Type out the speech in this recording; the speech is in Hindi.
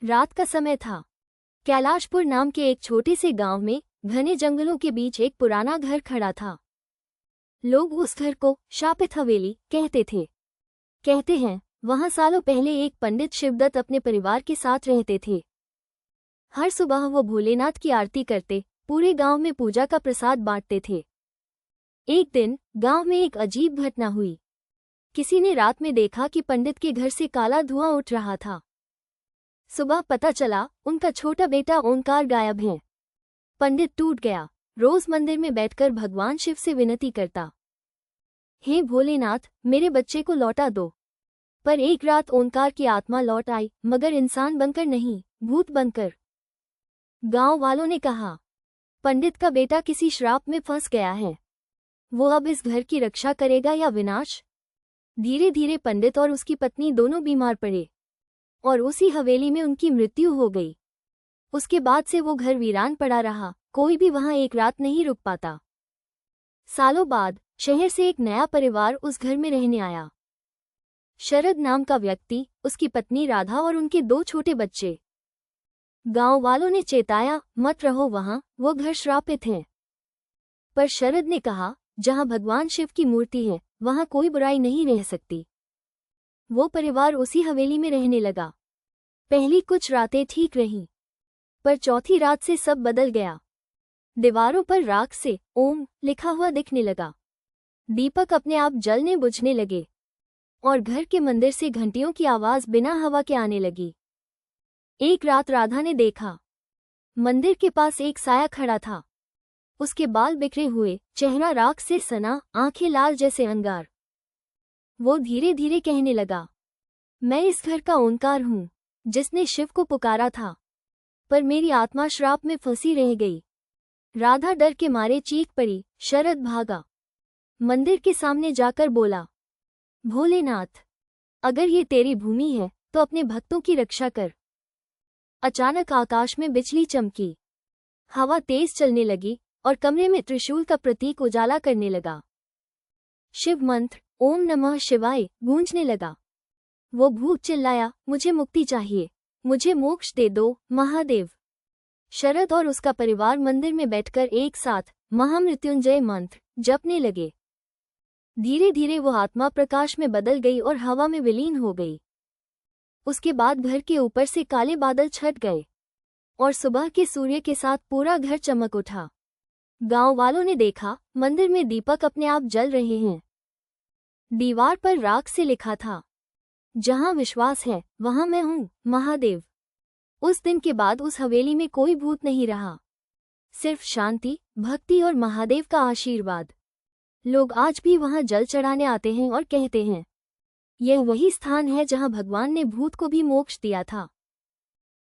रात का समय था। कैलाशपुर नाम के एक छोटे से गांव में घने जंगलों के बीच एक पुराना घर खड़ा था। लोग उस घर को शापित हवेली कहते थे। कहते हैं वहां सालों पहले एक पंडित शिवदत्त अपने परिवार के साथ रहते थे। हर सुबह वो भोलेनाथ की आरती करते, पूरे गांव में पूजा का प्रसाद बांटते थे। एक दिन गांव में एक अजीब घटना हुई। किसी ने रात में देखा कि पंडित के घर से काला धुआं उठ रहा था। सुबह पता चला उनका छोटा बेटा ओंकार गायब है। पंडित टूट गया। रोज मंदिर में बैठकर भगवान शिव से विनती करता, हे भोलेनाथ, मेरे बच्चे को लौटा दो। पर एक रात ओंकार की आत्मा लौट आई, मगर इंसान बनकर नहीं, भूत बनकर। गांव वालों ने कहा, पंडित का बेटा किसी श्राप में फंस गया है। वो अब इस घर की रक्षा करेगा या विनाश? धीरे धीरे पंडित और उसकी पत्नी दोनों बीमार पड़े और उसी हवेली में उनकी मृत्यु हो गई। उसके बाद से वो घर वीरान पड़ा रहा, कोई भी वहां एक रात नहीं रुक पाता। सालों बाद शहर से एक नया परिवार उस घर में रहने आया। शरद नाम का व्यक्ति, उसकी पत्नी राधा और उनके 2 छोटे बच्चे। गांव वालों ने चेताया, मत रहो वहां, वो घर श्रापित है। पर शरद ने कहा, जहां भगवान शिव की मूर्ति है वहां कोई बुराई नहीं रह सकती। वो परिवार उसी हवेली में रहने लगा। पहली कुछ रातें ठीक रहीं, पर चौथी रात से सब बदल गया। दीवारों पर राख से ओम लिखा हुआ दिखने लगा। दीपक अपने आप जलने बुझने लगे और घर के मंदिर से घंटियों की आवाज बिना हवा के आने लगी। एक रात राधा ने देखा, मंदिर के पास एक साया खड़ा था। उसके बाल बिखरे हुए, चेहरा राख से सना, आंखें लाल जैसे अंगार। वो धीरे धीरे कहने लगा, मैं इस घर का ओंकार हूँ, जिसने शिव को पुकारा था, पर मेरी आत्मा श्राप में फंसी रह गई। राधा डर के मारे चीख पड़ी। शरद भागा, मंदिर के सामने जाकर बोला, भोलेनाथ, अगर ये तेरी भूमि है तो अपने भक्तों की रक्षा कर। अचानक आकाश में बिजली चमकी, हवा तेज चलने लगी और कमरे में त्रिशूल का प्रतीक उजाला करने लगा। शिव मंत्र ओम नमः शिवाय गूंजने लगा। वो भूत चिल्लाया, मुझे मुक्ति चाहिए, मुझे मोक्ष दे दो महादेव। शरद और उसका परिवार मंदिर में बैठकर एक साथ महामृत्युंजय मंत्र जपने लगे। धीरे धीरे वो आत्मा प्रकाश में बदल गई और हवा में विलीन हो गई। उसके बाद घर के ऊपर से काले बादल छट गए और सुबह के सूर्य के साथ पूरा घर चमक उठा। गांव वालों ने देखा, मंदिर में दीपक अपने आप जल रहे हैं। दीवार पर राख से लिखा था, जहां विश्वास है वहां मैं हूं महादेव। उस दिन के बाद उस हवेली में कोई भूत नहीं रहा, सिर्फ शांति, भक्ति और महादेव का आशीर्वाद। लोग आज भी वहां जल चढ़ाने आते हैं और कहते हैं, यह वही स्थान है जहां भगवान ने भूत को भी मोक्ष दिया था।